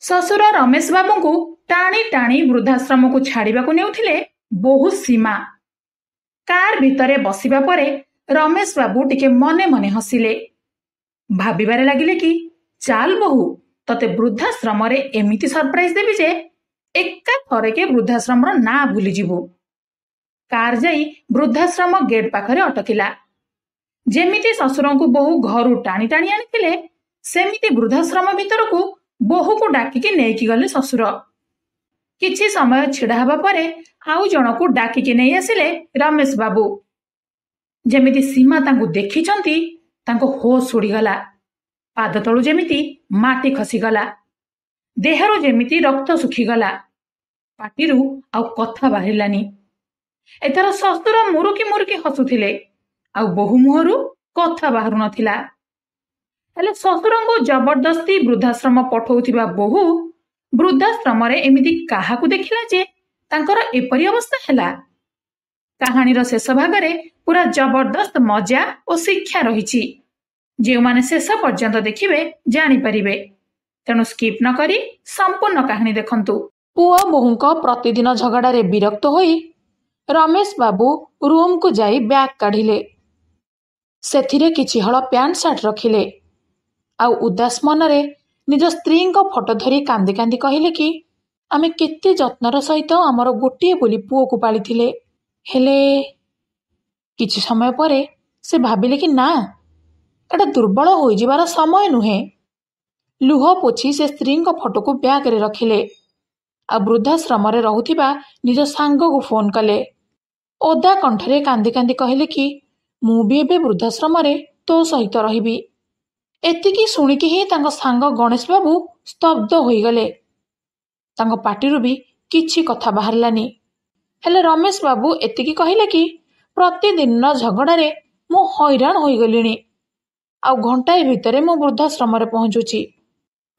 ଶ୍ୱଶୁର ରମେଶ ବାବୁଙ୍କୁ ଟାଣି ଟାଣି ବୃଦ୍ଧାଶ୍ରମକୁ ଛାଡ଼ିବାକୁ ନେଉଥିଲେ ବୋହୂ ସୀମା। କାର ଭିତରେ ବସିବା ପରେ ରମେଶ ବାବୁ ଟିକେ ମନେ ମନେ ହସିଲେ। ଭାବିବାରେ ଲାଗିଲେ କି ଚାଲ ବୋହୂ, ତତେ ବୃଦ୍ଧାଶ୍ରମରେ ଏମିତି ସରପ୍ରାଇଜ ଦେବି ଯେ ଏକା ଥରକେ ବୃଦ୍ଧାଶ୍ରମର ନାଁ ଭୁଲିଯିବୁ। କାର ଯାଇ ବୃଦ୍ଧାଶ୍ରମ ଗେଟ୍ ପାଖରେ ଅଟକିଲା। ଯେମିତି ଶ୍ୱଶୁରଙ୍କୁ ବୋହୂ ଘରୁ ଟାଣି ଟାଣି ଆଣିଥିଲେ ସେମିତି ବୃଦ୍ଧାଶ୍ରମ ଭିତରକୁ ବୋହୂକୁ ଡାକିକି ନେଇକି ଗଲେ ଶ୍ୱଶୁର। କିଛି ସମୟ ଛିଡ଼ା ହେବା ପରେ ଆଉ ଜଣକୁ ଡାକିକି ନେଇ ଆସିଲେ ରମେଶ ବାବୁ। ଯେମିତି ସୀମା ତାଙ୍କୁ ଦେଖିଛନ୍ତି ତାଙ୍କ ହୋସ୍ ଉଡ଼ିଗଲା। ପାଦ ତଳୁ ଯେମିତି ମାଟି ଖସିଗଲା। ଦେହରୁ ଯେମିତି ରକ୍ତ ଶୁଖିଗଲା। ପାଟିରୁ ଆଉ କଥା ବାହାରିଲାନି। ଏଥର ଶ୍ୱଶୁର ମୁରୁକି ମୁରୁକି ହସୁଥିଲେ ଆଉ ବୋହୂ ମୁହଁରୁ କଥା ବାହାରୁ ନଥିଲା। ହେଲେ ଶ୍ୱଶୁରଙ୍କୁ ଜବରଦସ୍ତି ବୃଦ୍ଧାଶ୍ରମ ପଠଉଥିବା ବୋହୂ ବୃଦ୍ଧାଶ୍ରମରେ ଏମିତି କାହାକୁ ଦେଖିଲା ଯେ ତାଙ୍କର ଏପରି ଅବସ୍ଥା ହେଲା? କାହାଣୀର ଶେଷ ଭାଗରେ ପୁରା ଜବରଦସ୍ତ ମଜା ଓ ଶିକ୍ଷା ରହିଛି। ଯେଉଁମାନେ ଶେଷ ପର୍ଯ୍ୟନ୍ତ ଦେଖିବେ ଜାଣିପାରିବେ। ତେଣୁ ସ୍କିପ୍ ନ କରି ସମ୍ପୂର୍ଣ୍ଣ କାହାଣୀ ଦେଖନ୍ତୁ। ପୁଅ ବୋହୂଙ୍କ ପ୍ରତିଦିନ ଝଗଡ଼ାରେ ବିରକ୍ତ ହୋଇ ରମେଶ ବାବୁ ରୁମକୁ ଯାଇ ବ୍ୟାଗ୍ କାଢ଼ିଲେ। ସେଥିରେ କିଛି ହଳ ପ୍ୟାଣ୍ଟ ସାର୍ଟ ରଖିଲେ। ଆଉ ଉଦାସ ମନରେ ନିଜ ସ୍ତ୍ରୀଙ୍କ ଫଟୋ ଧରି କାନ୍ଦି କାନ୍ଦି କହିଲେ କି ଆମେ କେତେ ଯତ୍ନର ସହିତ ଆମର ଗୋଟିଏ ବୋଲି ପୁଅକୁ ପାଳିଥିଲେ। ହେଲେ କିଛି ସମୟ ପରେ ସେ ଭାବିଲେ କି ନା, ଏଟା ଦୁର୍ବଳ ହୋଇଯିବାର ସମୟ ନୁହେଁ। ଲୁହ ପୋଛି ସେ ସ୍ତ୍ରୀଙ୍କ ଫଟୋକୁ ବ୍ୟାଗରେ ରଖିଲେ। ଆଉ ବୃଦ୍ଧାଶ୍ରମରେ ରହୁଥିବା ନିଜ ସାଙ୍ଗକୁ ଫୋନ କଲେ। ଓଦା କଣ୍ଠରେ କାନ୍ଦି କାନ୍ଦି କହିଲେ କି ମୁଁ ବି ଏବେ ବୃଦ୍ଧାଶ୍ରମରେ ତୋ ସହିତ ରହିବି। ଏତିକି ଶୁଣିକି ହିଁ ତାଙ୍କ ସାଙ୍ଗ ଗଣେଶ ବାବୁ ସ୍ତବ୍ଧ ହୋଇଗଲେ। ତାଙ୍କ ପାଟିରୁ ବି କିଛି କଥା ବାହାରିଲାନି। ହେଲେ ରମେଶ ବାବୁ ଏତିକି କହିଲେ କି ପ୍ରତିଦିନର ଝଗଡ଼ାରେ ମୁଁ ହଇରାଣ ହୋଇଗଲିଣି। ଆଉ ଘଣ୍ଟାଏ ଭିତରେ ମୁଁ ବୃଦ୍ଧାଶ୍ରମରେ ପହଞ୍ଚୁଛି।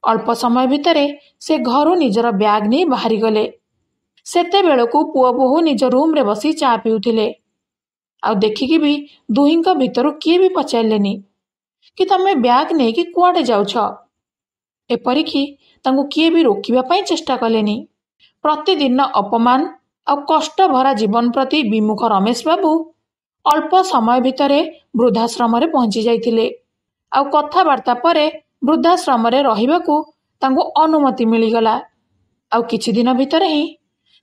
ଅଳ୍ପ ସମୟ ଭିତରେ ସେ ଘରୁ ନିଜର ବ୍ୟାଗ୍ ନେଇ ବାହାରିଗଲେ। ସେତେବେଳକୁ ପୁଅ ବୋହୂ ନିଜ ରୁମ୍ରେ ବସି ଚା ପିଉଥିଲେ। ଆଉ ଦେଖିକି ବି ଦୁହିଁଙ୍କ ଭିତରୁ କିଏ ବି ପଚାରିଲେନି କି ତମେ ବ୍ୟାଗ୍ ନେଇକି କୁଆଡ଼େ ଯାଉଛ। ଏପରିକି ତାଙ୍କୁ କିଏ ବି ରୋକିବା ପାଇଁ ଚେଷ୍ଟା କଲେନି। ପ୍ରତିଦିନ ଅପମାନ ଆଉ କଷ୍ଟ ଭରା ଜୀବନ ପ୍ରତି ବିମୁଖ ରମେଶ ବାବୁ ଅଳ୍ପ ସମୟ ଭିତରେ ବୃଦ୍ଧାଶ୍ରମରେ ପହଞ୍ଚି ଯାଇଥିଲେ। ଆଉ କଥାବାର୍ତ୍ତା ପରେ ବୃଦ୍ଧାଶ୍ରମରେ ରହିବାକୁ ତାଙ୍କୁ ଅନୁମତି ମିଳିଗଲା। ଆଉ କିଛି ଦିନ ଭିତରେ ହିଁ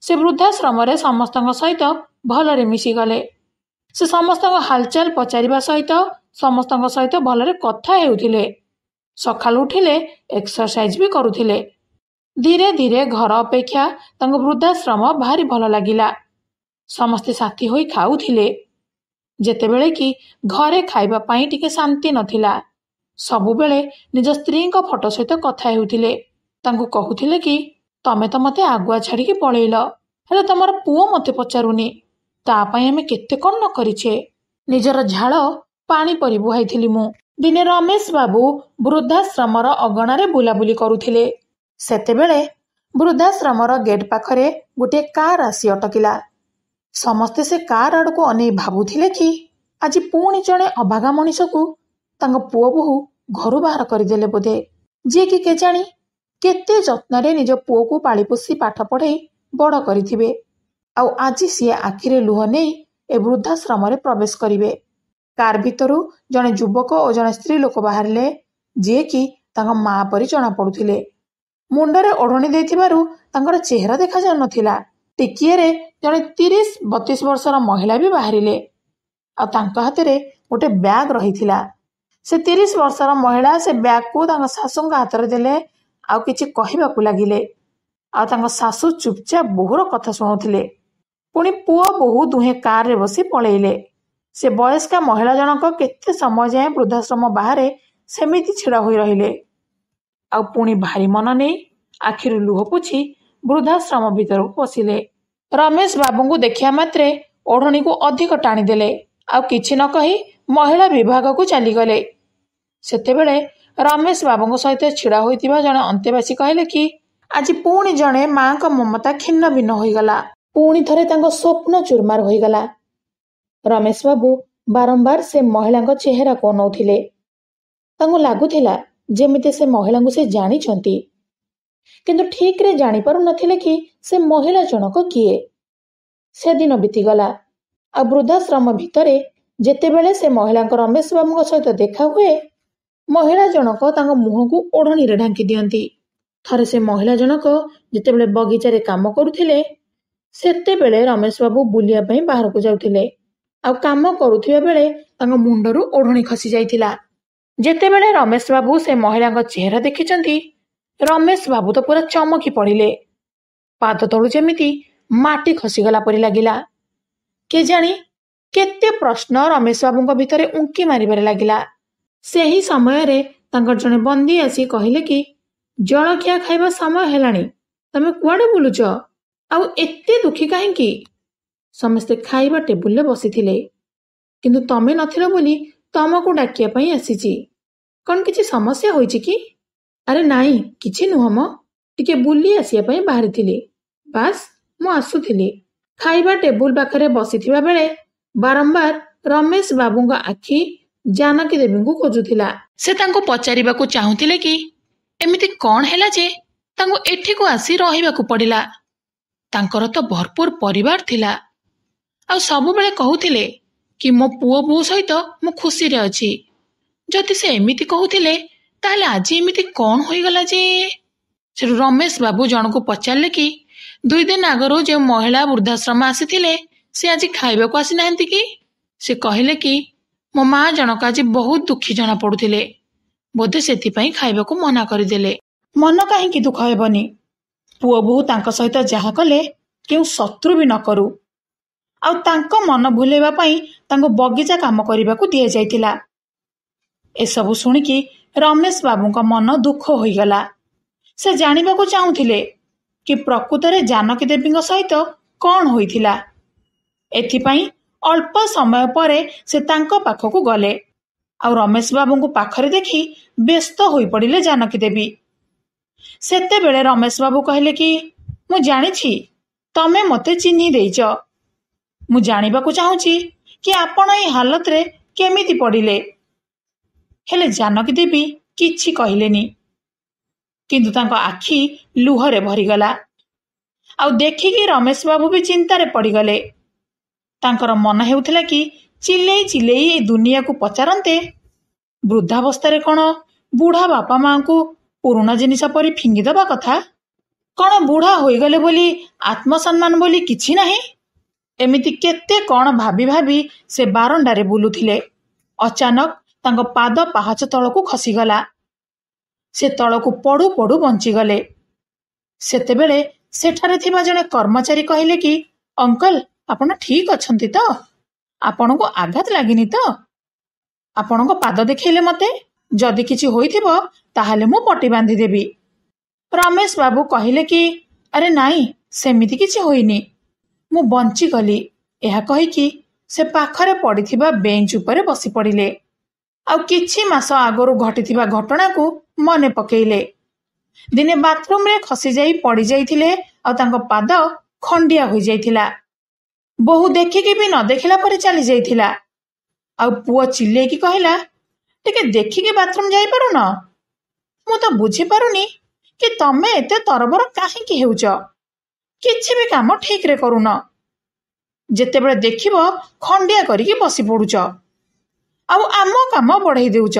ସେ ବୃଦ୍ଧାଶ୍ରମରେ ସମସ୍ତଙ୍କ ସହିତ ଭଲରେ ମିଶିଗଲେ। ସେ ସମସ୍ତଙ୍କ ହାଲଚାଲ ପଚାରିବା ସହିତ ସମସ୍ତଙ୍କ ସହିତ ଭଲରେ କଥା ହେଉଥିଲେ। ସକାଳୁ ଉଠିଲେ ଏକ୍ସରସାଇଜ ବି କରୁଥିଲେ। ଧୀରେ ଧୀରେ ଘର ଅପେକ୍ଷା ତାଙ୍କୁ ବୃଦ୍ଧାଶ୍ରମ ଭାରି ଭଲ ଲାଗିଲା। ସମସ୍ତେ ସାଥୀ ହୋଇ ଖାଉଥିଲେ। ଯେତେବେଳେ କି ଘରେ ଖାଇବା ପାଇଁ ଟିକେ ଶାନ୍ତି ନଥିଲା। ସବୁବେଳେ ନିଜ ସ୍ତ୍ରୀଙ୍କ ଫଟୋ ସହିତ କଥା ହେଉଥିଲେ। ତାଙ୍କୁ କହୁଥିଲେ କି ତମେ ତ ମୋତେ ଆଗୁଆ ଛାଡ଼ିକି ପଳେଇଲ, ହେଲେ ତମର ପୁଅ ମୋତେ ପଚାରୁନି। ତା ପାଇଁ ଆମେ କେତେ କ'ଣ ନ କରିଛେ। ନିଜର ଝାଳ ପାଣି ପରି ବୁହାଇଥିଲି ମୁଁ। ଦିନେ ରମେଶ ବାବୁ ବୃଦ୍ଧାଶ୍ରମର ଅଗଣାରେ ବୁଲାବୁଲି କରୁଥିଲେ। ସେତେବେଳେ ବୃଦ୍ଧାଶ୍ରମର ଗେଟ୍ ପାଖରେ ଗୋଟିଏ କାର ଆସି ଅଟକିଲା। ସମସ୍ତେ ସେ କାର ଆଡ଼କୁ ଅନେଇ ଭାବୁଥିଲେ କି ଆଜି ପୁଣି ଜଣେ ଅଭାଗା ମଣିଷକୁ ତାଙ୍କ ପୁଅ ବୋହୂ ଘରୁ ବାହାର କରିଦେଲେ ବୋଧେ, ଯିଏକି କେଜାଣି କେତେ ଯତ୍ନରେ ନିଜ ପୁଅକୁ ପାଳିପୋଷି ପାଠ ପଢ଼େଇ ବଡ଼ କରିଥିବେ। ଆଉ ଆଜି ସିଏ ଆଖିରେ ଲୁହ ନେଇ ଏ ବୃଦ୍ଧାଶ୍ରମରେ ପ୍ରବେଶ କରିବେ। କାର ଭିତରୁ ଜଣେ ଯୁବକ ଓ ଜଣେ ସ୍ତ୍ରୀ ଲୋକ ବାହାରିଲେ, ଯିଏକି ତାଙ୍କ ମା ପରି ଜଣାପଡ଼ୁଥିଲେ। ମୁଣ୍ଡରେ ଓଢ଼ଣି ଦେଇଥିବାରୁ ତାଙ୍କର ଚେହେରା ଦେଖାଯାଉନଥିଲା। ଟିକିଏରେ ଜଣେ 30-32 ବର୍ଷର ମହିଳା ବି ବାହାରିଲେ। ଆଉ ତାଙ୍କ ହାତରେ ଗୋଟେ ବ୍ୟାଗ୍ ରହିଥିଲା। ସେ 30 ବର୍ଷର ମହିଳା ସେ ବ୍ୟାଗକୁ ତାଙ୍କ ଶାଶୁଙ୍କ ହାତରେ ଦେଲେ ଆଉ କିଛି କହିବାକୁ ଲାଗିଲେ। ଆଉ ତାଙ୍କ ଶାଶୁ ଚୁପଚାପ ବୋହୂର କଥା ଶୁଣୁଥିଲେ। ପୁଣି ପୁଅ ବୋହୂ ଦୁହେଁ କାରରେ ବସି ପଳେଇଲେ। ସେ ବୟସ୍କା ମହିଳା ଜଣକ କେତେ ସମୟ ଯାଏଁ ବୃଦ୍ଧାଶ୍ରମ ବାହାରେ ସେମିତି ଛିଡ଼ା ହୋଇ ରହିଲେ। ଆଉ ପୁଣି ଭାରି ମନ ନେଇ ଆଖିରୁ ଲୁହ ପୋଛି ବୃଦ୍ଧାଶ୍ରମ ଭିତରକୁ ପଶିଲେ। ରମେଶ ବାବୁଙ୍କୁ ଦେଖିବା ମାତ୍ରେ ଓଢ଼ଣୀକୁ ଅଧିକ ଟାଣିଦେଲେ। ଆଉ କିଛି ନ କହି ମହିଳା ବିଭାଗକୁ ଚାଲିଗଲେ। ସେତେବେଳେ ରମେଶ ବାବୁଙ୍କ ସହିତ ଛିଡ଼ା ହୋଇଥିବା ଜଣେ ଅନ୍ତେବାସୀ କହିଲେ କି ଆଜି ପୁଣି ଜଣେ ମାଙ୍କ ମମତା ଖିନ୍ନ ଭିନ୍ନ ହୋଇଗଲା। ପୁଣି ଥରେ ତାଙ୍କ ସ୍ୱପ୍ନ ଚୁରମାର ହୋଇଗଲା। ରମେଶ ବାବୁ ବାରମ୍ବାର ସେ ମହିଳାଙ୍କ ଚେହେରାକୁ ଅନଉଥିଲେ। ତାଙ୍କୁ ଲାଗୁଥିଲା ଯେମିତି ସେ ମହିଳାଙ୍କୁ ସେ ଜାଣିଛନ୍ତି। କିନ୍ତୁ ଠିକରେ ଜାଣିପାରୁନଥିଲେ କି ସେ ମହିଳା ଜଣକ କିଏ। ସେଦିନ ବିତିଗଲା। ଆଉ ବୃଦ୍ଧାଶ୍ରମ ଭିତରେ ଯେତେବେଳେ ସେ ମହିଳାଙ୍କ ରମେଶ ବାବୁଙ୍କ ସହିତ ଦେଖା ହୁଏ, ମହିଳା ଜଣକ ତାଙ୍କ ମୁହଁକୁ ଓଢ଼ଣୀରେ ଢାଙ୍କି ଦିଅନ୍ତି। ଥରେ ସେ ମହିଳା ଜଣକ ଯେତେବେଳେ ବଗିଚାରେ କାମ କରୁଥିଲେ, ସେତେବେଳେ ରମେଶ ବାବୁ ବୁଲିବା ପାଇଁ ବାହାରକୁ ଯାଉଥିଲେ। ଆଉ କାମ କରୁଥିବା ବେଳେ ତାଙ୍କ ମୁଣ୍ଡରୁ ଓଢ଼ଣୀ ଖସି ଯାଇଥିଲା। ଯେତେବେଳେ ରମେଶ ବାବୁ ସେ ମହିଳାଙ୍କ ଚେହେରା ଦେଖିଛନ୍ତି, ରମେଶ ବାବୁ ତ ପୁରା ଚମକି ପଡ଼ିଲେ। ପାଦ ତଳୁ ଯେମିତି ମାଟି ଖସିଗଲା ପରି ଲାଗିଲା। କେଜାଣି କେତେ ପ୍ରଶ୍ନ ରମେଶ ବାବୁଙ୍କ ଭିତରେ ଉଙ୍କି ମାରିବାରେ ଲାଗିଲା। ସେହି ସମୟରେ ତାଙ୍କର ଜଣେ ବନ୍ଦୀ ଆସି କହିଲେ କି, ଜଳଖିଆ ଖାଇବା ସମୟ ହେଲାଣି, ତମେ କୁଆଡ଼େ ବୁଲୁଛ? ଆଉ ଏତେ ଦୁଃଖୀ କାହିଁକି? ସମସ୍ତେ ଖାଇବା ଟେବୁଲରେ ବସିଥିଲେ, କିନ୍ତୁ ତମେ ନଥିଲ ବୋଲି ତମକୁ ଡାକିବା ପାଇଁ ଆସିଛି। କ'ଣ କିଛି ସମସ୍ୟା ହୋଇଛି କି? ଆରେ ନାଇଁ, କିଛି ନୁହଁ ମ, ଟିକେ ବୁଲି ଆସିବା ପାଇଁ ବାହାରିଥିଲି। ବାସ୍, ମୁଁ ଆସୁଥିଲି। ଖାଇବା ଟେବୁଲ ପାଖରେ ବସିଥିବା ବେଳେ ବାରମ୍ବାର ରମେଶ ବାବୁଙ୍କ ଆଖି ଜାନକୀ ଦେବୀଙ୍କୁ ଖୋଜୁଥିଲା। ସେ ତାଙ୍କୁ ପଚାରିବାକୁ ଚାହୁଁଥିଲେ କି ଏମିତି କ'ଣ ହେଲା ଯେ ତାଙ୍କୁ ଏଠିକୁ ଆସି ରହିବାକୁ ପଡ଼ିଲା। ତାଙ୍କର ତ ଭରପୁର ପରିବାର ଥିଲା, ଆଉ ସବୁବେଳେ କହୁଥିଲେ କି ମୋ ପୁଅ ବୋଉ ସହିତ ମୁଁ ଖୁସିରେ ଅଛି। ଯଦି ସେ ଏମିତି କହୁଥିଲେ, ତାହେଲେ ଆଜି ଏମିତି କ'ଣ ହୋଇଗଲା ଯେ? ସେଠୁ ରମେଶ ବାବୁ ଜଣକୁ ପଚାରିଲେ କି 2 ଦିନ ଆଗରୁ ଯେଉଁ ମହିଳା ବୃଦ୍ଧାଶ୍ରମ ଆସିଥିଲେ, ସେ ଆଜି ଖାଇବାକୁ ଆସିନାହାନ୍ତି କି? ସେ କହିଲେ କି ମୋ ମା ଜଣକ ଆଜି ବହୁତ ଦୁଃଖୀ ଜଣା ପଡୁଥିଲେ, ବୋଧେ ସେଥିପାଇଁ ଖାଇବାକୁ ମନା କରିଦେଲେ। ମନ କାହିଁକି ଦୁଃଖ ହେବନି? ପୁଅ ବୋହୂ ତାଙ୍କ ସହିତ ଯାହା କଲେ କେଉଁ ଶତ୍ରୁ ବି ନ କରୁ। ଆଉ ତାଙ୍କ ମନ ଭୁଲେଇବା ପାଇଁ ତାଙ୍କୁ ବଗିଚା କାମ କରିବାକୁ ଦିଆଯାଇଥିଲା। ଏସବୁ ଶୁଣିକି ରମେଶ ବାବୁଙ୍କ ମନ ଦୁଃଖ ହୋଇଗଲା। ସେ ଜାଣିବାକୁ ଚାହୁଁଥିଲେ କି ପ୍ରକୃତରେ ଜାନକୀ ଦେବୀଙ୍କ ସହିତ କ'ଣ ହୋଇଥିଲା। ଏଥିପାଇଁ ଅଳ୍ପ ସମୟ ପରେ ସେ ତାଙ୍କ ପାଖକୁ ଗଲେ। ଆଉ ରମେଶ ବାବୁଙ୍କୁ ପାଖରେ ଦେଖି ବ୍ୟସ୍ତ ହୋଇପଡ଼ିଲେ ଜାନକୀ ଦେବୀ। ସେତେବେଳେ ରମେଶ ବାବୁ କହିଲେ କି, ମୁଁ ଜାଣିଛି ତମେ ମୋତେ ଚିହ୍ନି ଦେଇଛ। ମୁଁ ଜାଣିବାକୁ ଚାହୁଁଛି କି ଆପଣ ଏହି ହାଲତରେ କେମିତି ପଡ଼ିଲେ। ହେଲେ ଜାନକୀ ଦେବୀ କିଛି କହିଲେନି, କିନ୍ତୁ ତାଙ୍କ ଆଖି ଲୁହରେ ଭରିଗଲା। ଆଉ ଦେଖିକି ରମେଶ ବାବୁ ବି ଚିନ୍ତାରେ ପଡ଼ିଗଲେ। ତାଙ୍କର ମନ ହେଉଥିଲା କି ଚିଲେଇ ଚିଲେଇ ଏ ଦୁନିଆକୁ ପଚାରନ୍ତେ, ବୃଦ୍ଧାବସ୍ଥାରେ କ'ଣ ବୁଢ଼ା ବାପା ମାଙ୍କୁ ପୁରୁଣା ଜିନିଷ ପରି ଫିଙ୍ଗିଦେବା କଥା? କ'ଣ ବୁଢ଼ା ହୋଇଗଲେ ବୋଲି ଆତ୍ମସମ୍ମାନ ବୋଲି କିଛି ନାହିଁ? ଏମିତି କେତେ କ'ଣ ଭାବି ଭାବି ସେ ବାରଣ୍ଡାରେ ବୁଲୁଥିଲେ। ଅଚାନକ ତାଙ୍କ ପାଦ ପାହାଚ ତଳକୁ ଖସିଗଲା। ସେ ତଳକୁ ପଡ଼ୁ ପଡ଼ୁ ବଞ୍ଚିଗଲେ। ସେତେବେଳେ ସେଠାରେ ଥିବା ଜଣେ କର୍ମଚାରୀ କହିଲେ କି, ଅଙ୍କଲ, ଆପଣ ଠିକ ଅଛନ୍ତି ତ? ଆପଣଙ୍କୁ ଆଘାତ ଲାଗିନି ତ? ଆପଣଙ୍କ ପାଦ ଦେଖେଇଲେ ମୋତେ। ଯଦି କିଛି ହୋଇଥିବ ତାହେଲେ ମୁଁ ପଟି ବାନ୍ଧିଦେବି। ରମେଶ ବାବୁ କହିଲେ କି, ଆରେ ନାଇଁ, ସେମିତି କିଛି ହୋଇନି, ମୁଁ ବଞ୍ଚିଗଲି। ଏହା କହିକି ସେ ପାଖରେ ପଡ଼ିଥିବା ବେଞ୍ଚ ଉପରେ ବସି ପଡ଼ିଲେ। ଆଉ କିଛି ମାସ ଆଗରୁ ଘଟିଥିବା ଘଟଣାକୁ ମନେ ପକେଇଲେ। ଦିନେ ବାଥରୁମରେ ଖସିଯାଇ ପଡ଼ିଯାଇଥିଲେ, ଆଉ ତାଙ୍କ ପାଦ ଖଣ୍ଡିଆ ହୋଇଯାଇଥିଲା। ବୋହୂ ଦେଖିକି ବି ନ ଦେଖିଲା ପରେ ଚାଲି ଯାଇଥିଲା। ଆଉ ପୁଅ ଚିଲେଇକି କହିଲା, ଟିକେ ଦେଖିକି ବାଥରୁମ ଯାଇପାରୁନ? ମୁଁ ତ ବୁଝିପାରୁନି କି ତମେ ଏତେ ତରବର କାହିଁକି ହେଉଛ? କିଛି ବି କାମ ଠିକରେ କରୁନ। ଯେତେବେଳେ ଦେଖିବ ଖଣ୍ଡିଆ କରିକି ବସି ପଡୁଛ, ଆଉ ଆମ କାମ ବଢେଇ ଦେଉଛ।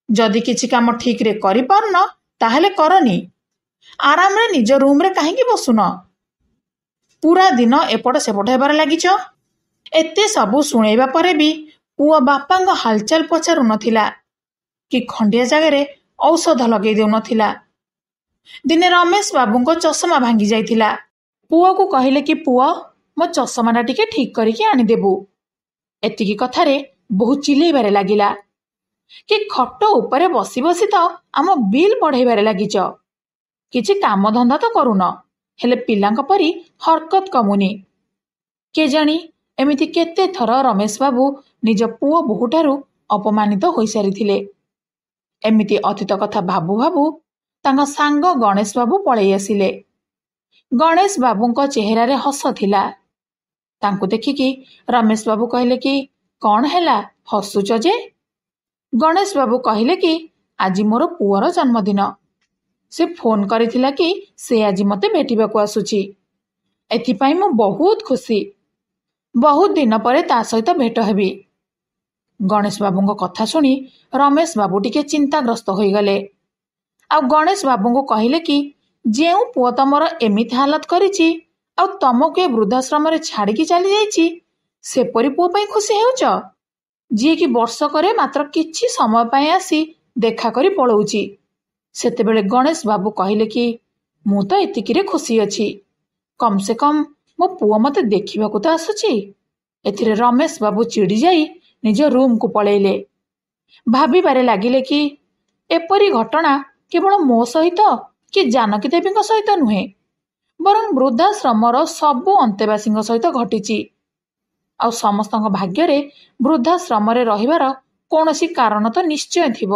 ଯଦି କିଛି କାମ ଠିକରେ କରିପାରୁନ ତାହେଲେ କରନି। ଆରାମରେ ନିଜ ରୁମରେ କାହିଁକି ବସୁନ? ପୁରା ଦିନ ଏପଟ ସେପଟ ହେବାରେ ଲାଗିଛ। ଏତେ ସବୁ ଶୁଣେଇବା ପରେ ବି ପୁଅ ବାପାଙ୍କ ହାଲଚାଲ ପଚାରୁ ନଥିଲା କି ଖଣ୍ଡିଆ ଜାଗାରେ ଔଷଧ ଲଗେଇ ଦେଉନଥିଲା। ଦିନେ ରମେଶ ବାବୁଙ୍କ ଚଷମା ଭାଙ୍ଗି ଯାଇଥିଲା। ପୁଅକୁ କହିଲେ କି, ପୁଅ, ମୋ ଚଷମାଟା ଟିକେ ଠିକ କରିକି ଆଣିଦେବୁ। ଏତିକି କଥାରେ ବହୁତ ଚିଲେଇବାରେ ଲାଗିଲା କି ଖଟ ଉପରେ ବସି ବସି ତ ଆମ ବିଲ୍ ବଢେଇବାରେ ଲାଗିଛ। କିଛି କାମ ଧନ୍ଦା ତ କରୁନ, ହେଲେ ପିଲାଙ୍କ ପରି ହରକତ କମୁନି। କେଜାଣି ଏମିତି କେତେ ଥର ରମେଶ ବାବୁ ନିଜ ପୁଅ ବୋହୂଠାରୁ ଅପମାନିତ ହୋଇସାରିଥିଲେ। ଏମିତି ଅତୀତ କଥା ଭାବୁ ଭାବୁ ତାଙ୍କ ସାଙ୍ଗ ଗଣେଶ ବାବୁ ପଳେଇ ଆସିଲେ। ଗଣେଶ ବାବୁଙ୍କ ଚେହେରାରେ ହସ ଥିଲା। ତାଙ୍କୁ ଦେଖିକି ରମେଶ ବାବୁ କହିଲେ କି, କ'ଣ ହେଲା, ହସୁଛ ଯେ? ଗଣେଶ ବାବୁ କହିଲେ କି, ଆଜି ମୋର ପୁଅର ଜନ୍ମଦିନ। ସେ ଫୋନ କରିଥିଲା କି ସେ ଆଜି ମୋତେ ଭେଟିବାକୁ ଆସୁଛି। ଏଥିପାଇଁ ମୁଁ ବହୁତ ଖୁସି। ବହୁତ ଦିନ ପରେ ତା ସହିତ ଭେଟ ହେବି। ଗଣେଶ ବାବୁଙ୍କ କଥା ଶୁଣି ରମେଶ ବାବୁ ଟିକେ ଚିନ୍ତାଗ୍ରସ୍ତ ହୋଇଗଲେ। ଆଉ ଗଣେଶ ବାବୁଙ୍କୁ କହିଲେ କି ଯେଉଁ ପୁଅ ତମର ଏମିତି ହାଲତ କରିଛି ଆଉ ତମକୁ ଏ ବୃଦ୍ଧାଶ୍ରମରେ ଛାଡ଼ିକି ଚାଲି ଯାଇଛି, ସେପରି ପୁଅ ପାଇଁ ଖୁସି ହେଉଛ, ଯିଏକି ବର୍ଷକରେ ମାତ୍ର କିଛି ସମୟ ପାଇଁ ଆସି ଦେଖା କରି ପଳଉଛି। ସେତେବେଳେ ଗଣେଶ ବାବୁ କହିଲେ କି ମୁଁ ତ ଏତିକିରେ ଖୁସି ଅଛି। କମ୍ ସେ କମ୍ ମୋ ପୁଅ ମୋତେ ଦେଖିବାକୁ ତ ଆସୁଛି। ଏଥିରେ ରମେଶ ବାବୁ ଚିଡ଼ି ଯାଇ ନିଜ ରୁମକୁ ପଳେଇଲେ। ଭାବିବାରେ ଲାଗିଲେ କି ଏପରି ଘଟଣା କେବଳ ମୋ ସହିତ କି ଜାନକୀ ଦେବୀଙ୍କ ସହିତ ନୁହେଁ, ବରଂ ବୃଦ୍ଧାଶ୍ରମର ସବୁ ଅନ୍ତେବାସୀଙ୍କ ସହିତ ଘଟିଛି। ଆଉ ସମସ୍ତଙ୍କ ଭାଗ୍ୟରେ ବୃଦ୍ଧାଶ୍ରମରେ ରହିବାର କୌଣସି କାରଣ ତ ନିଶ୍ଚୟ ଥିବ।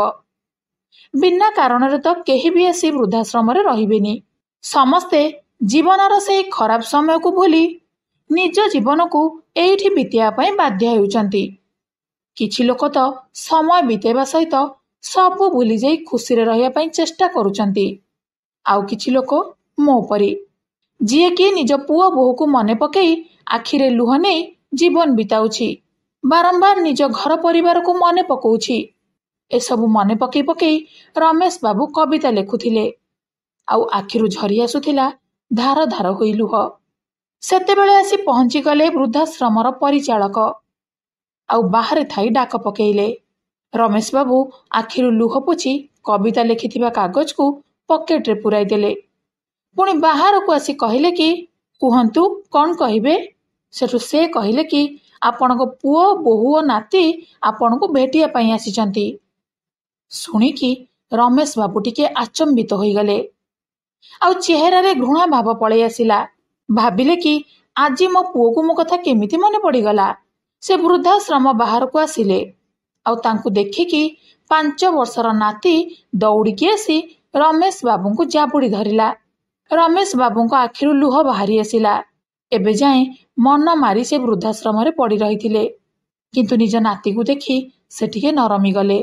ବିନା କାରଣରେ ତ କେହି ବି ଆସି ବୃଦ୍ଧାଶ୍ରମରେ ରହିବେନି। ସମସ୍ତେ ଜୀବନର ସେହି ଖରାପ ସମୟକୁ ଭୁଲି ନିଜ ଜୀବନକୁ ଏଇଠି ବିତେଇବା ପାଇଁ ବାଧ୍ୟ ହେଉଛନ୍ତି। କିଛି ଲୋକ ତ ସମୟ ବିତେଇବା ସହିତ ସବୁ ଭୁଲି ଯାଇ ଖୁସିରେ ରହିବା ପାଇଁ ଚେଷ୍ଟା କରୁଛନ୍ତି। ଆଉ କିଛି ଲୋକ ମୋ ପରି, ଯିଏକି ନିଜ ପୁଅ ବୋହୂକୁ ମନେ ପକେଇ ଆଖିରେ ଲୁହ ନେଇ ଜୀବନ ବିତାଉଛି, ବାରମ୍ବାର ନିଜ ଘର ପରିବାରକୁ ମନେ ପକାଉଛି। ଏସବୁ ମନେ ପକେଇ ପକେଇ ରମେଶ ବାବୁ କବିତା ଲେଖୁଥିଲେ। ଆଉ ଆଖିରୁ ଝରି ଆସୁଥିଲା ଧାର ଧାର ହୋଇ ଲୁହ। ସେତେବେଳେ ଆସି ପହଞ୍ଚିଗଲେ ବୃଦ୍ଧାଶ୍ରମର ପରିଚାଳକ। ଆଉ ବାହାରେ ଥାଇ ଡାକ ପକେଇଲେ। ରମେଶ ବାବୁ ଆଖିରୁ ଲୁହ ପୋଛି କବିତା ଲେଖିଥିବା କାଗଜକୁ ପକେଟରେ ପୁରାଇ ଦେଲେ। ପୁଣି ବାହାରକୁ ଆସି କହିଲେ କି କୁହନ୍ତୁ କ'ଣ କହିବେ। ସେଠୁ ସେ କହିଲେ କି ଆପଣଙ୍କ ପୁଅ ବୋହୂ ଓ ନାତି ଆପଣଙ୍କୁ ଭେଟିବା ପାଇଁ ଆସିଛନ୍ତି। ଶୁଣିକି ରମେଶ ବାବୁ ଟିକେ ଆଚମ୍ବିତ ହୋଇଗଲେ। ଆଉ ଚେହେରାରେ ଘୃଣା ଭାବ ପଳେଇ ଆସିଲା। ଭାବିଲେ କି ଆଜି ମୋ ପୁଅକୁ ମୋ କଥା କେମିତି ମନେ ପଡ଼ିଗଲା। ସେ ବୃଦ୍ଧାଶ୍ରମ ବାହାରକୁ ଆସିଲେ। ଆଉ ତାଙ୍କୁ ଦେଖିକି 5 ବର୍ଷର ନାତି ଦୌଡ଼ିକି ଆସି ରମେଶ ବାବୁଙ୍କୁ ଜାବୁଡ଼ି ଧରିଲା। ରମେଶ ବାବୁଙ୍କ ଆଖିରୁ ଲୁହ ବାହାରି ଆସିଲା। ଏବେ ଯାଏଁ ମନ ମାରି ସେ ବୃଦ୍ଧାଶ୍ରମରେ ପଡ଼ି ରହିଥିଲେ, କିନ୍ତୁ ନିଜ ନାତିକୁ ଦେଖି ସେ ଟିକେ ନରମିଗଲେ।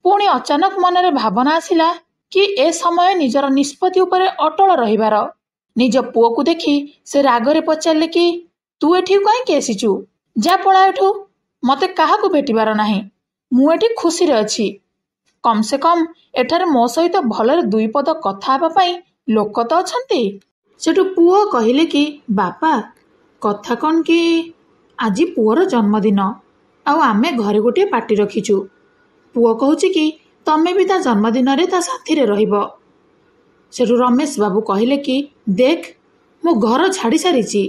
ପୁଣି ଅଚାନକ ମନରେ ଭାବନା ଆସିଲା କି ଏ ସମୟ ନିଜର ନିଷ୍ପତ୍ତି ଉପରେ ଅଟଳ ରହିବାର। ନିଜ ପୁଅକୁ ଦେଖି ସେ ରାଗରେ ପଚାରିଲେ କି ତୁ ଏଠିକୁ କାହିଁକି ଆସିଛୁ? ଯା ପଳା ଏଠୁ। ମୋତେ କାହାକୁ ଭେଟିବାର ନାହିଁ। ମୁଁ ଏଠି ଖୁସିରେ ଅଛି। କମ୍ ସେ କମ୍ ଏଠାରେ ମୋ ସହିତ ଭଲରେ 2 ପଦ କଥା ହେବା ପାଇଁ ଲୋକ ତ ଅଛନ୍ତି। ସେଠୁ ପୁଅ କହିଲେ କି ବାପା, କଥା କ'ଣ କି ଆଜି ପୁଅର ଜନ୍ମଦିନ, ଆଉ ଆମେ ଘରେ ଗୋଟିଏ ପାର୍ଟି ରଖିଛୁ। ପୁଅ କହୁଛି କି ତମେ ବି ତା ଜନ୍ମଦିନରେ ତା ସାଥିରେ ରହିବ। ସେଠୁ ରମେଶ ବାବୁ କହିଲେ କି ଦେଖ, ମୁଁ ଘର ଛାଡ଼ି ସାରିଛି,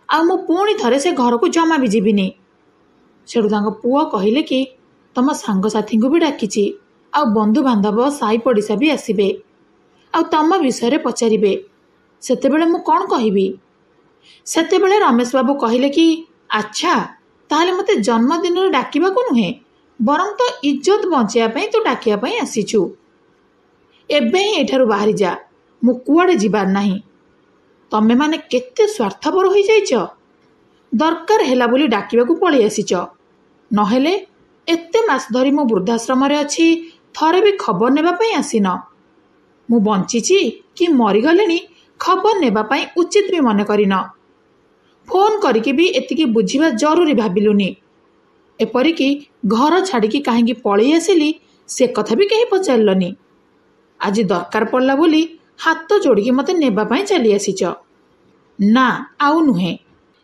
ଆଉ ମୁଁ ପୁଣି ଥରେ ସେ ଘରକୁ ଜମା ବି ଯିବିନି। ସେଠୁ ତାଙ୍କ ପୁଅ କହିଲେ କି ତମ ସାଙ୍ଗସାଥୀଙ୍କୁ ବି ଡାକିଛି, ଆଉ ବନ୍ଧୁବାନ୍ଧବ ସାଇ ପଡ଼ିଶା ବି ଆସିବେ, ଆଉ ତମ ବିଷୟରେ ପଚାରିବେ। ସେତେବେଳେ ମୁଁ କ'ଣ କହିବି? ସେତେବେଳେ ରମେଶ ବାବୁ କହିଲେ କି ଆଚ୍ଛା, ତାହେଲେ ମୋତେ ଜନ୍ମଦିନରେ ଡାକିବାକୁ ନୁହେଁ, ବରଂ ତ ଇଜ୍ଜତ ବଞ୍ଚାଇବା ପାଇଁ ତୁ ଡାକିବା ପାଇଁ ଆସିଛୁ। ଏବେ ହିଁ ଏଠାରୁ ବାହାରି ଯା। ମୁଁ କୁଆଡ଼େ ଯିବାର ନାହିଁ। ତମେମାନେ କେତେ ସ୍ୱାର୍ଥପର ହୋଇଯାଇଛ। ଦରକାର ହେଲା ବୋଲି ଡାକିବାକୁ ପଳେଇ ଆସିଛ। ନହେଲେ ଏତେ ମାସ ଧରି ମୁଁ ବୃଦ୍ଧାଶ୍ରମରେ ଅଛି, ଥରେ ବି ଖବର ନେବା ପାଇଁ ଆସିନ। ମୁଁ ବଞ୍ଚିଛି କି ମରିଗଲିଣି ଖବର ନେବା ପାଇଁ ଉଚିତ ବି ମନେ କରିନ। ଫୋନ କରିକି ବି ଏତିକି ବୁଝିବା ଜରୁରୀ ଭାବିଲୁନି। ଏପରିକି ଘର ଛାଡ଼ିକି କାହିଁକି ପଳେଇ ଆସିଲି ସେ କଥା ବି କେହି ପଚାରିଲନି। ଆଜି ଦରକାର ପଡ଼ିଲା ବୋଲି ହାତ ଯୋଡ଼ିକି ମୋତେ ନେବା ପାଇଁ ଚାଲି ଆସିଛ। ନା, ଆଉ ନୁହେଁ।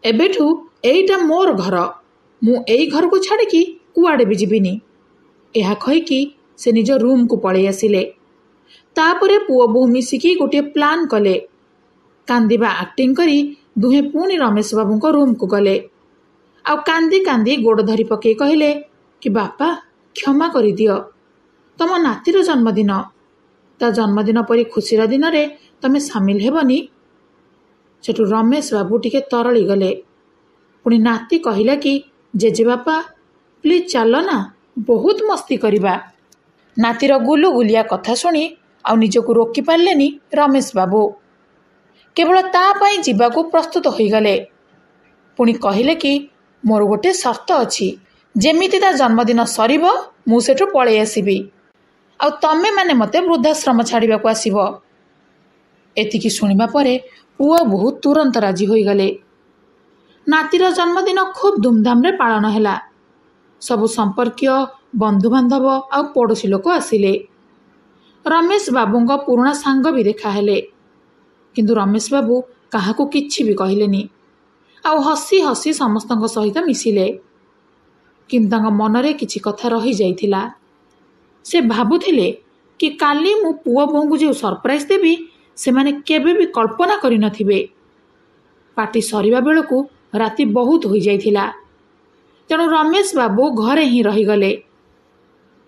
ଏବେଠୁ ଏଇଟା ମୋର ଘର। ମୁଁ ଏଇ ଘରକୁ ଛାଡ଼ିକି କୁଆଡ଼େ ବି ଯିବିନି। ଏହା କହିକି ସେ ନିଜ ରୁମକୁ ପଳେଇ ଆସିଲେ। ତାପରେ ପୁଅ ବୋହୂ ମିଶିକି ଗୋଟିଏ ପ୍ଲାନ୍ କଲେ। କାନ୍ଦିବା ଆକ୍ଟିଂ କରି ଦୁହେଁ ପୁଣି ରମେଶ ବାବୁଙ୍କ ରୁମକୁ ଗଲେ। ଆଉ କାନ୍ଦି କାନ୍ଦି ଗୋଡ଼ ଧରି ପକେଇ କହିଲେ କି ବାପା, କ୍ଷମା କରିଦିଅ। ତମ ନାତିର ଜନ୍ମଦିନ, ତା ଜନ୍ମଦିନ ପରି ଖୁସିର ଦିନରେ ତମେ ସାମିଲ ହେବନି। ସେଠୁ ରମେଶ ବାବୁ ଟିକେ ତରଳି ଗଲେ। ପୁଣି ନାତି କହିଲା କି ଜେଜେବାପା, ପ୍ଲିଜ୍ ଚାଲ ନା, ବହୁତ ମସ୍ତି କରିବା। ନାତିର ଗୁଲୁଗୁଲିଆ କଥା ଶୁଣି ଆଉ ନିଜକୁ ରୋକି ପାରିଲେନି ରମେଶ ବାବୁ। କେବଳ ତା ପାଇଁ ଯିବାକୁ ପ୍ରସ୍ତୁତ ହୋଇଗଲେ। ପୁଣି କହିଲେ କି ମୋର ଗୋଟେ ସର୍ତ୍ତ ଅଛି। ଯେମିତି ତା ଜନ୍ମଦିନ ସରିବ ମୁଁ ସେଠୁ ପଳେଇ ଆସିବି, ଆଉ ତମେମାନେ ମୋତେ ବୃଦ୍ଧାଶ୍ରମ ଛାଡ଼ିବାକୁ ଆସିବ। ଏତିକି ଶୁଣିବା ପରେ ପୁଅ ବୋହୂ ତୁରନ୍ତ ରାଜି ହୋଇଗଲେ। ନାତିର ଜନ୍ମଦିନ ଖୁବ୍ ଧୁମଧାମରେ ପାଳନ ହେଲା। ସବୁ ସମ୍ପର୍କୀୟ, ବନ୍ଧୁବାନ୍ଧବ ଆଉ ପଡ଼ୋଶୀ ଲୋକ ଆସିଲେ। ରମେଶ ବାବୁଙ୍କ ପୁରୁଣା ସାଙ୍ଗ ବି ଦେଖା ହେଲେ। କିନ୍ତୁ ରମେଶ ବାବୁ କାହାକୁ କିଛି ବି କହିଲେନି, ଆଉ ହସି ହସି ସମସ୍ତଙ୍କ ସହିତ ମିଶିଲେ। କିନ୍ତୁ ତାଙ୍କ ମନରେ କିଛି କଥା ରହିଯାଇଥିଲା। ସେ ଭାବୁଥିଲେ କି କାଲି ମୁଁ ପୁଅ ବୋହୂଙ୍କୁ ଯେଉଁ ସରପ୍ରାଇଜ୍ ଦେବି ସେମାନେ କେବେ ବି କଳ୍ପନା କରିନଥିବେ। ପାର୍ଟି ସରିବା ବେଳକୁ ରାତି ବହୁତ ହୋଇଯାଇଥିଲା। ତେଣୁ ରମେଶ ବାବୁ ଘରେ ହିଁ ରହିଗଲେ।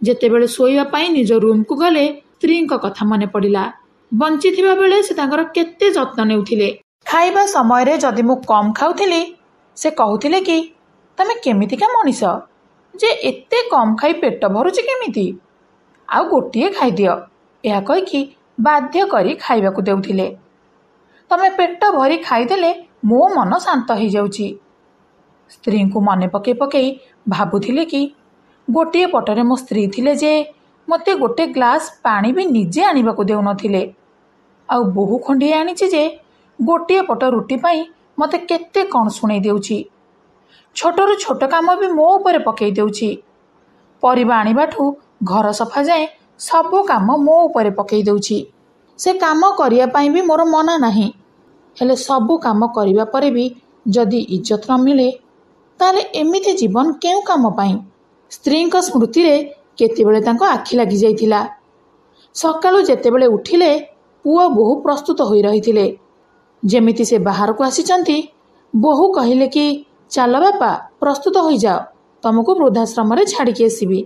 ଯେତେବେଳେ ଶୋଇବା ପାଇଁ ନିଜ ରୁମ୍କୁ ଗଲେ ସ୍ତ୍ରୀଙ୍କ କଥା ମନେ ପଡ଼ିଲା। ବଞ୍ଚିଥିବା ବେଳେ ସେ ତାଙ୍କର କେତେ ଯତ୍ନ ନେଉଥିଲେ। ଖାଇବା ସମୟରେ ଯଦି ମୁଁ କମ୍ ଖାଉଥିଲି ସେ କହୁଥିଲେ କି ତମେ କେମିତିକା ମଣିଷ ଯେ ଏତେ କମ୍ ଖାଇ ପେଟ ଭରୁଛି କେମିତି, ଆଉ ଗୋଟିଏ ଖାଇଦିଅ, ଏହା କହିକି ବାଧ୍ୟ କରି ଖାଇବାକୁ ଦେଉଥିଲେ। ତମେ ପେଟ ଭରି ଖାଇଦେଲେ ମୋ ମନ ଶାନ୍ତ ହେଇଯାଉଛି। ସ୍ତ୍ରୀଙ୍କୁ ମନେ ପକେଇ ପକେଇ ଭାବୁଥିଲେ କି ଗୋଟିଏ ପଟରେ ମୋ ସ୍ତ୍ରୀ ଥିଲେ ଯେ ମୋତେ ଗୋଟେ ଗ୍ଲାସ୍ ପାଣି ବି ନିଜେ ଆଣିବାକୁ ଦେଉନଥିଲେ, ଆଉ ବୋହୂ ଖଣ୍ଡିଏ ଆଣିଛି ଯେ ଗୋଟିଏ ପଟ ରୁଟି ପାଇଁ ମୋତେ କେତେ କ'ଣ ଶୁଣେଇ ଦେଉଛି। ଛୋଟରୁ ଛୋଟ କାମ ବି ମୋ ଉପରେ ପକେଇ ଦେଉଛି। ପରିବା ଆଣିବାଠୁ ଘର ସଫା ଯାଏଁ ସବୁ କାମ ମୋ ଉପରେ ପକେଇ ଦେଉଛି। ସେ କାମ କରିବା ପାଇଁ ବି ମୋର ମନା ନାହିଁ। ହେଲେ ସବୁ କାମ କରିବା ପରେ ବି ଯଦି ଇଜ୍ଜତ ନ ମିଳେ ତାହେଲେ ଏମିତି ଜୀବନ କେଉଁ କାମ ପାଇଁ? ସ୍ତ୍ରୀଙ୍କ ସ୍ମୃତିରେ କେତେବେଳେ ତାଙ୍କ ଆଖି ଲାଗିଯାଇଥିଲା। ସକାଳୁ ଯେତେବେଳେ ଉଠିଲେ ପୁଅ ବୋହୂ ପ୍ରସ୍ତୁତ ହୋଇ ରହିଥିଲେ। ଯେମିତି ସେ ବାହାରକୁ ଆସିଛନ୍ତି, ବୋହୂ କହିଲେ କି ଚାଲ ବାପା ପ୍ରସ୍ତୁତ ହୋଇଯାଅ, ତମକୁ ବୃଦ୍ଧାଶ୍ରମରେ ଛାଡ଼ିକି ଆସିବି।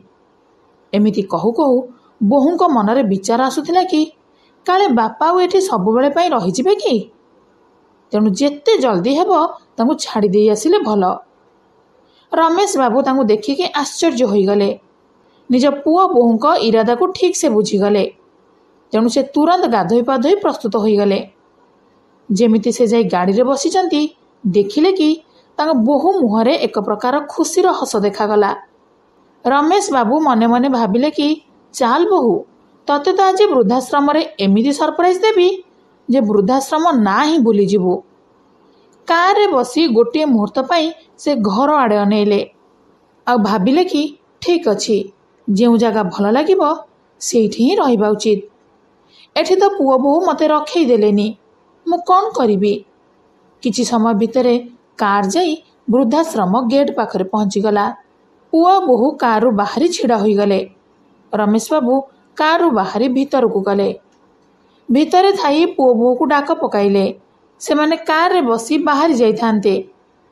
ଏମିତି କହୁ କହୁ ବୋହୂଙ୍କ ମନରେ ବିଚାର ଆସୁଥିଲା କି କାଳେ ବାପା ଆଉ ଏଠି ସବୁବେଳେ ପାଇଁ ରହିଯିବେ କି? ତେଣୁ ଯେତେ ଜଲ୍ଦି ହେବ ତାଙ୍କୁ ଛାଡ଼ି ଦେଇ ଆସିଲେ ଭଲ। ରମେଶ ବାବୁ ତାଙ୍କୁ ଦେଖିକି ଆଶ୍ଚର୍ଯ୍ୟ ହୋଇଗଲେ। ନିଜ ପୁଅ ବୋହୂଙ୍କ ଇରାଦାକୁ ଠିକ୍ ସେ ବୁଝିଗଲେ। ତେଣୁ ସେ ତୁରନ୍ତ ଗାଧୋଇ ପାଧୋଇ ପ୍ରସ୍ତୁତ ହୋଇଗଲେ। ଯେମିତି ସେ ଯାଇ ଗାଡ଼ିରେ ବସିଛନ୍ତି, ଦେଖିଲେ କି ତାଙ୍କ ବୋହୂ ମୁହଁରେ ଏକ ପ୍ରକାର ଖୁସିର ହସ ଦେଖାଗଲା। ରମେଶ ବାବୁ ମନେ ମନେ ଭାବିଲେ କି ଚାଲ ବୋହୂ, ତତେ ତ ଆଜି ବୃଦ୍ଧାଶ୍ରମରେ ଏମିତି ସରପ୍ରାଇଜ୍ ଦେବି ଯେ ବୃଦ୍ଧାଶ୍ରମ ନାଁ ହିଁ ଭୁଲିଯିବୁ। କାରରେ ବସି ଗୋଟିଏ ମୁହୂର୍ତ୍ତ ପାଇଁ ସେ ଘର ଆଡ଼େ ଅନେଇଲେ, ଆଉ ଭାବିଲେ କି ଠିକ୍ ଅଛି, ଯେଉଁ ଜାଗା ଭଲ ଲାଗିବ ସେଇଠି ହିଁ ରହିବା ଉଚିତ। ଏଠି ତ ପୁଅ ବୋହୂ ମୋତେ ରଖେଇ ଦେଲେନି, ମୁଁ କ'ଣ କରିବି? କିଛି ସମୟ ଭିତରେ କାର୍ ଯାଇ ବୃଦ୍ଧାଶ୍ରମ ଗେଟ୍ ପାଖରେ ପହଞ୍ଚିଗଲା। ପୁଅ ବୋହୂ କାରରୁ ବାହାରି ଛିଡ଼ା ହୋଇଗଲେ। ରମେଶ ବାବୁ କାରରୁ ବାହାରି ଭିତରକୁ ଗଲେ। ଭିତରେ ଥାଇ ପୁଅ ବୋହୂକୁ ଡାକ ପକାଇଲେ। ସେମାନେ କାରରେ ବସି ବାହାରି ଯାଇଥାନ୍ତେ,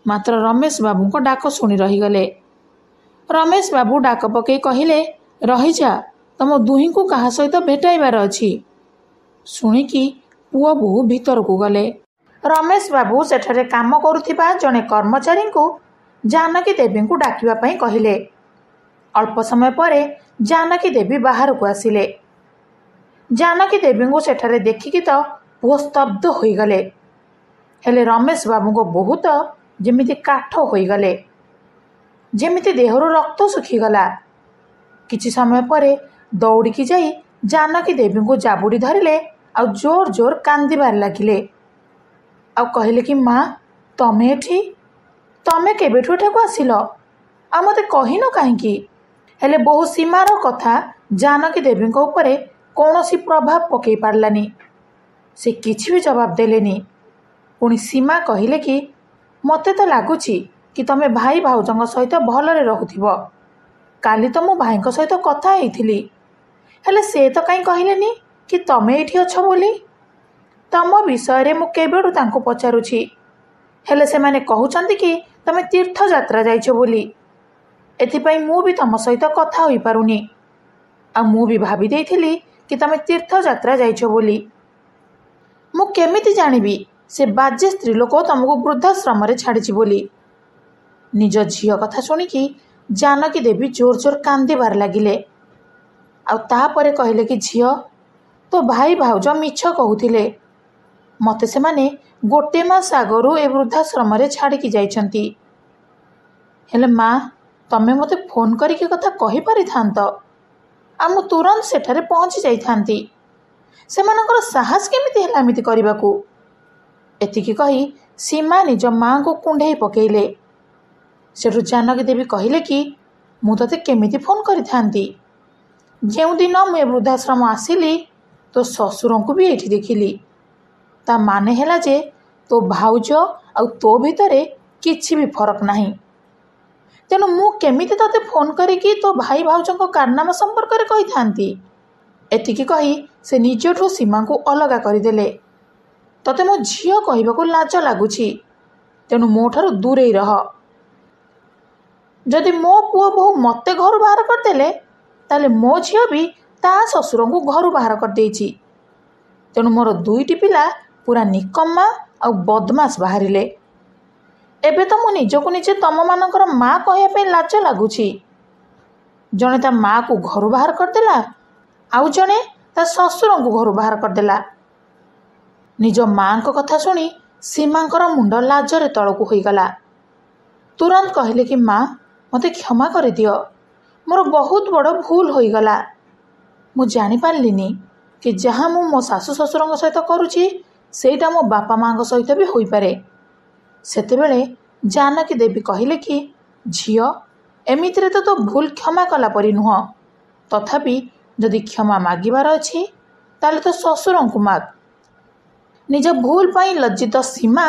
ମାତ୍ର ରମେଶ ବାବୁଙ୍କ ଡାକ ଶୁଣି ରହିଗଲେ। ରମେଶ ବାବୁ ଡାକ ପକାଇ କହିଲେ ରହିଯା, ତମ ଦୁହିଁଙ୍କୁ କାହା ସହିତ ଭେଟାଇବାର ଅଛି। ଶୁଣିକି ପୁଅ ବୋହୂ ଭିତରକୁ ଗଲେ। ରମେଶ ବାବୁ ସେଠାରେ କାମ କରୁଥିବା ଜଣେ କର୍ମଚାରୀଙ୍କୁ ଜାନକୀ ଦେବୀଙ୍କୁ ଡାକିବା ପାଇଁ କହିଲେ। ଅଳ୍ପ ସମୟ ପରେ ଜାନକୀ ଦେବୀ ବାହାରକୁ ଆସିଲେ। ଜାନକୀ ଦେବୀଙ୍କୁ ସେଠାରେ ଦେଖିକି ତ ପୁଅ ସ୍ତବ୍ଧ ହୋଇଗଲେ। ହେଲେ ରମେଶ ବାବୁଙ୍କ ବୋହୂ ତ ଯେମିତି କାଠ ହୋଇଗଲେ, ଯେମିତି ଦେହରୁ ରକ୍ତ ଶୁଖିଗଲା। କିଛି ସମୟ ପରେ ଦୌଡ଼ିକି ଯାଇ ଜାନକୀ ଦେବୀଙ୍କୁ ଜାବୁଡ଼ି ଧରିଲେ, ଆଉ ଜୋର ଜୋର କାନ୍ଦିବାରେ ଲାଗିଲେ। ଆଉ କହିଲେ କି ମା, ତମେ ଏଠି? ତମେ କେବେଠୁ ଏଠାକୁ ଆସିଲ? ଆଉ ମୋତେ କହିନ କାହିଁକି? ହେଲେ ବୋହୂ ସୀମାର କଥା ଜାନକୀ ଦେବୀଙ୍କ ଉପରେ କୌଣସି ପ୍ରଭାବ ପକାଇ ପାରିଲାନି। ସେ କିଛି ବି ଜବାବ ଦେଲେନି। ପୁଣି ସୀମା କହିଲେ କି ମୋତେ ତ ଲାଗୁଛି କି ତମେ ଭାଇ ଭାଉଜଙ୍କ ସହିତ ଭଲରେ ରହୁଥିବ। କାଲି ତ ମୁଁ ଭାଇଙ୍କ ସହିତ କଥା ହେଇଥିଲି, ହେଲେ ସେ ତ କାହିଁ କହିଲେନି କି ତମେ ଏଇଠି ଅଛ ବୋଲି। ତମ ବିଷୟରେ ମୁଁ କେବେଠୁ ତାଙ୍କୁ ପଚାରୁଛି, ହେଲେ ସେମାନେ କହୁଛନ୍ତି କି ତମେ ତୀର୍ଥଯାତ୍ରା ଯାଇଛ ବୋଲି। ଏଥିପାଇଁ ମୁଁ ବି ତମ ସହିତ କଥା ହୋଇପାରୁନି। ଆଉ ମୁଁ ବି ଭାବି ଦେଇଥିଲି କି ତମେ ତୀର୍ଥଯାତ୍ରା ଯାଇଛ ବୋଲି। ମୁଁ କେମିତି ଜାଣିବି ସେ ବାଜେ ସ୍ତ୍ରୀ ଲୋକ ତମକୁ ବୃଦ୍ଧାଶ୍ରମରେ ଛାଡ଼ିଛି ବୋଲି? ନିଜ ଝିଅ କଥା ଶୁଣିକି ଜାନକୀ ଦେବୀ ଜୋର ଜୋର କାନ୍ଦିବାରେ ଲାଗିଲେ। ଆଉ ତାପରେ କହିଲେ କି ଝିଅ, ତୋ ଭାଇ ଭାଉଜ ମିଛ କହୁଥିଲେ। ମୋତେ ସେମାନେ ଗୋଟେ ମାସ ଆଗରୁ ଏ ବୃଦ୍ଧାଶ୍ରମରେ ଛାଡ଼ିକି ଯାଇଛନ୍ତି। ହେଲେ ମା, ତମେ ମୋତେ ଫୋନ୍ କରିକି କଥା କହିପାରିଥାନ୍ତ, ଆଉ ମୁଁ ତୁରନ୍ତ ସେଠାରେ ପହଞ୍ଚି ଯାଇଥାନ୍ତି। ସେମାନଙ୍କର ସାହସ କେମିତି ହେଲା ଏମିତି କରିବାକୁ? ଏତିକି କହି ସୀମା ନିଜ ମାଆଙ୍କୁ କୁଣ୍ଢେଇ ପକେଇଲେ। ସେଠୁ ଜାନକୀ ଦେବୀ କହିଲେ କି ମୁଁ ତୋତେ କେମିତି ଫୋନ୍ କରିଥାନ୍ତି? ଯେଉଁଦିନ ମୁଁ ଏ ବୃଦ୍ଧାଶ୍ରମ ଆସିଲି ତୋ ଶ୍ୱଶୁରଙ୍କୁ ବି ଏଇଠି ଦେଖିଲି। ତା ମାନେ ହେଲା ଯେ ତୋ ଭାଉଜ ଆଉ ତୋ ଭିତରେ କିଛି ବି ଫରକ ନାହିଁ। ତେଣୁ ମୁଁ କେମିତି ତୋତେ ଫୋନ୍ କରିକି ତୋ ଭାଇ ଭାଉଜଙ୍କ କାରନାମା ସମ୍ପର୍କରେ କହିଥାନ୍ତି? ଏତିକି କହି ସେ ନିଜଠୁ ସୀମାଙ୍କୁ ଅଲଗା କରିଦେଲେ। ତୋତେ ମୋ ଝିଅ କହିବାକୁ ଲାଜ ଲାଗୁଛି, ତେଣୁ ମୋ ଠାରୁ ଦୂରେଇ ରହ। ଯଦି ମୋ ପୁଅ ବୋହୂ ମୋତେ ଘରୁ ବାହାର କରିଦେଲେ ତାହେଲେ ମୋ ଝିଅ ବି ତା ଶ୍ୱଶୁରଙ୍କୁ ଘରୁ ବାହାର କରିଦେଇଛି। ତେଣୁ ମୋର 2ଟି ପିଲା ପୁରା ନିକମ୍ମା ଆଉ ବଦମାସ ବାହାରିଲେ। ଏବେ ତ ମୁଁ ନିଜକୁ ନିଜେ ତମମାନଙ୍କର ମା' କହିବା ପାଇଁ ଲାଜ ଲାଗୁଛି। ଜଣେ ତା ମା'କୁ ଘରୁ ବାହାର କରିଦେଲା, ଆଉ ଜଣେ ତା ଶ୍ୱଶୁରଙ୍କୁ ଘରୁ ବାହାର କରିଦେଲା। ନିଜ ମା'ଙ୍କ କଥା ଶୁଣି ସୀମାଙ୍କର ମୁଣ୍ଡ ଲାଜରେ ତଳକୁ ହୋଇଗଲା। ତୁରନ୍ତ କହିଲେ କି ମା' ମୋତେ କ୍ଷମା କରିଦିଅ, ମୋର ବହୁତ ବଡ଼ ଭୁଲ ହୋଇଗଲା। ମୁଁ ଜାଣିପାରିଲିନି କି ଯାହା ମୁଁ ମୋ ଶାଶୁ ଶ୍ୱଶୁରଙ୍କ ସହିତ କରୁଛି ସେଇଟା ମୋ ବାପା ମା'ଙ୍କ ସହିତ ବି ହୋଇପାରେ। ସେତେବେଳେ ଜାନକୀ ଦେବୀ କହିଲେ କି ଝିଅ, ଏମିତିରେ ତ ତୋ ଭୁଲ କ୍ଷମା କଲା ପରି ନୁହଁ। ତଥାପି ଯଦି କ୍ଷମା ମାଗିବାର ଅଛି ତାହେଲେ ତୋ ଶ୍ୱଶୁରଙ୍କୁ ମାଗ। ନିଜ ଭୁଲ ପାଇଁ ଲଜ୍ଜିତ ସୀମା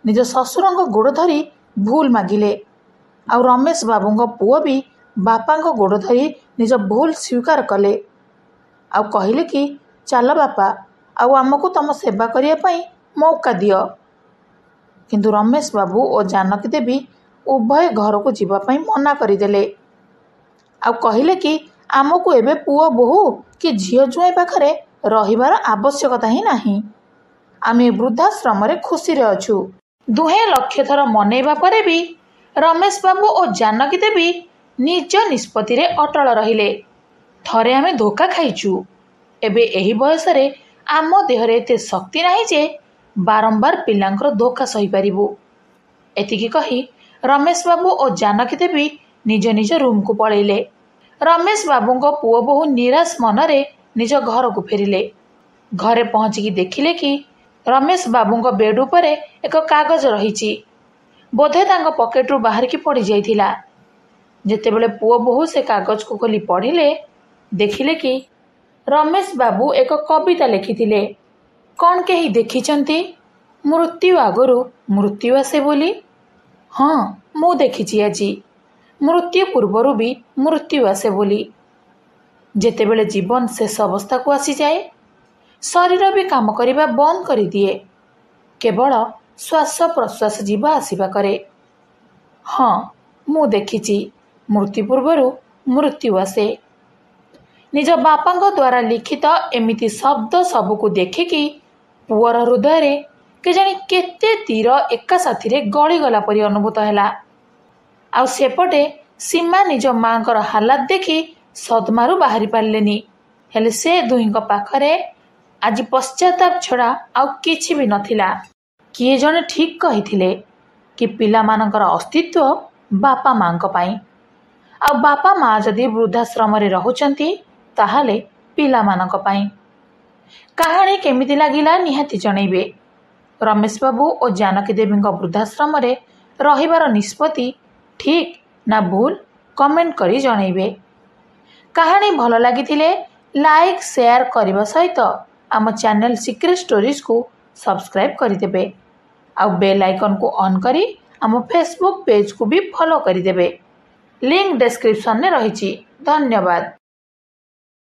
ନିଜ ଶ୍ୱଶୁରଙ୍କ ଗୋଡ଼ ଧରି ଭୁଲ ମାଗିଲେ। ଆଉ ରମେଶ ବାବୁଙ୍କ ପୁଅ ବି ବାପାଙ୍କ ଗୋଡ଼ ଧରି ନିଜ ଭୁଲ ସ୍ୱୀକାର କଲେ। ଆଉ କହିଲେ କି ଚାଲ ବାପା, ଆଉ ଆମକୁ ତମ ସେବା କରିବା ପାଇଁ ମୌକା ଦିଅ। କିନ୍ତୁ ରମେଶ ବାବୁ ଓ ଜାନକୀ ଦେବୀ ଉଭୟ ଘରକୁ ଯିବା ପାଇଁ ମନା କରିଦେଲେ। ଆଉ କହିଲେ କି ଆମକୁ ଏବେ ପୁଅ ବୋହୂ କି ଝିଅ ଜ୍ୱାଇଁ ପାଖରେ ରହିବାର ଆବଶ୍ୟକତା ହିଁ ନାହିଁ। ଆମେ ବୃଦ୍ଧାଶ୍ରମରେ ଖୁସିରେ ଅଛୁ। ଦୁହେଁ ଲକ୍ଷ ଥର ମନେଇବା ପରେ ବି ରମେଶ ବାବୁ ଓ ଜାନକୀ ଦେବୀ ନିଜ ନିଷ୍ପତ୍ତିରେ ଅଟଳ ରହିଲେ। ଥରେ ଆମେ ଧୋକା ଖାଇଛୁ, ଏବେ ଏହି ବୟସରେ ଆମ ଦେହରେ ଏତେ ଶକ୍ତି ନାହିଁ ଯେ ବାରମ୍ବାର ପିଲାଙ୍କର ଧୋକା ସହିପାରିବୁ। ଏତିକି କହି ରମେଶ ବାବୁ ଓ ଜାନକୀ ଦେବୀ ନିଜ ନିଜ ରୁମ୍କୁ ପଳେଇଲେ। ରମେଶ ବାବୁଙ୍କ ପୁଅ ବୋହୂ ନିରାଶ ମନରେ ନିଜ ଘରକୁ ଫେରିଲେ। ଘରେ ପହଞ୍ଚିକି ଦେଖିଲେ କି ରମେଶ ବାବୁଙ୍କ ବେଡ୍ ଉପରେ ଏକ କାଗଜ ରହିଛି। ବୋଧେ ତାଙ୍କ ପକେଟରୁ ବାହାରିକି ପଡ଼ିଯାଇଥିଲା। ଯେତେବେଳେ ପୁଅ ବୋହୂ ସେ କାଗଜକୁ ଖୋଲି ପଢ଼ିଲେ ଦେଖିଲେ କି ରମେଶ ବାବୁ ଏକ କବିତା ଲେଖିଥିଲେ। କ'ଣ କେହି ଦେଖିଛନ୍ତି ମୃତ୍ୟୁ ଆଗରୁ ମୃତ୍ୟୁ ଆସେ ବୋଲି? ହଁ, ମୁଁ ଦେଖିଛି ଆଜି। ମୃତ୍ୟୁ ପୂର୍ବରୁ ବି ମୃତ୍ୟୁ ଆସେ ବୋଲି। ଯେତେବେଳେ ଜୀବନ ଶେଷ ଅବସ୍ଥାକୁ ଆସିଯାଏ ଶରୀର ବି କାମ କରିବା ବନ୍ଦ କରିଦିଏ। କେବଳ ଶ୍ୱାସ ପ୍ରଶ୍ୱାସ ଯିବା ଆସିବା କରେ। ହଁ, ମୁଁ ଦେଖିଛି ମୃତ୍ୟୁ ପୂର୍ବରୁ ମୃତ୍ୟୁ ଆସେ। ନିଜ ବାପାଙ୍କ ଦ୍ୱାରା ଲିଖିତ ଏମିତି ଶବ୍ଦ ସବୁକୁ ଦେଖିକି ପୁଅର ହୃଦୟରେ କେଜାଣି କେତେ ତୀର ଏକା ସାଥିରେ ଗଳିଗଲା ପରି ଅନୁଭୂତ ହେଲା। ଆଉ ସେପଟେ ସୀମା ନିଜ ମାଙ୍କର ହାଲାତ ଦେଖି ସଦମାରୁ ବାହାରି ପାରିଲେନି। ହେଲେ ସେ ଦୁହିଁଙ୍କ ପାଖରେ ଆଜି ପଶ୍ଚାତାପ ଛଡ଼ା ଆଉ କିଛି ବି ନଥିଲା। କିଏ ଜଣେ ଠିକ୍ କହିଥିଲେ କି ପିଲାମାନଙ୍କର ଅସ୍ତିତ୍ୱ ବାପା ମାଙ୍କ ପାଇଁ। ଆଉ ବାପା ମା ଯଦି ବୃଦ୍ଧାଶ୍ରମରେ ରହୁଛନ୍ତି ତାହେଲେ ପିଲାମାନଙ୍କ ପାଇଁ। କାହାଣୀ କେମିତି ଲାଗିଲା ନିହାତି ଜଣେଇବେ। ରମେଶ ବାବୁ ଓ ଜାନକୀ ଦେବୀଙ୍କ ବୃଦ୍ଧାଶ୍ରମରେ ରହିବାର ନିଷ୍ପତ୍ତି ଠିକ୍ ନା ଭୁଲ କମେଣ୍ଟ କରି ଜଣେଇବେ। କାହାଣୀ ଭଲ ଲାଗିଥିଲେ ଲାଇକ୍ ସେୟାର କରିବା ସହିତ ଆମ ଚ୍ୟାନେଲ ସିକ୍ରେଟ୍ ଷ୍ଟୋରିଜକୁ ସବସ୍କ୍ରାଇବ୍ କରିଦେବେ। ଆଉ ବେଲ୍ ଆଇକନ୍କୁ ଅନ୍ କରି ଆମ ଫେସବୁକ୍ ପେଜକୁ ବି ଫଲୋ କରିଦେବେ। ଲିଙ୍କ୍ ଡେସ୍କ୍ରିପ୍ସନରେ ରହିଛି। ଧନ୍ୟବାଦ।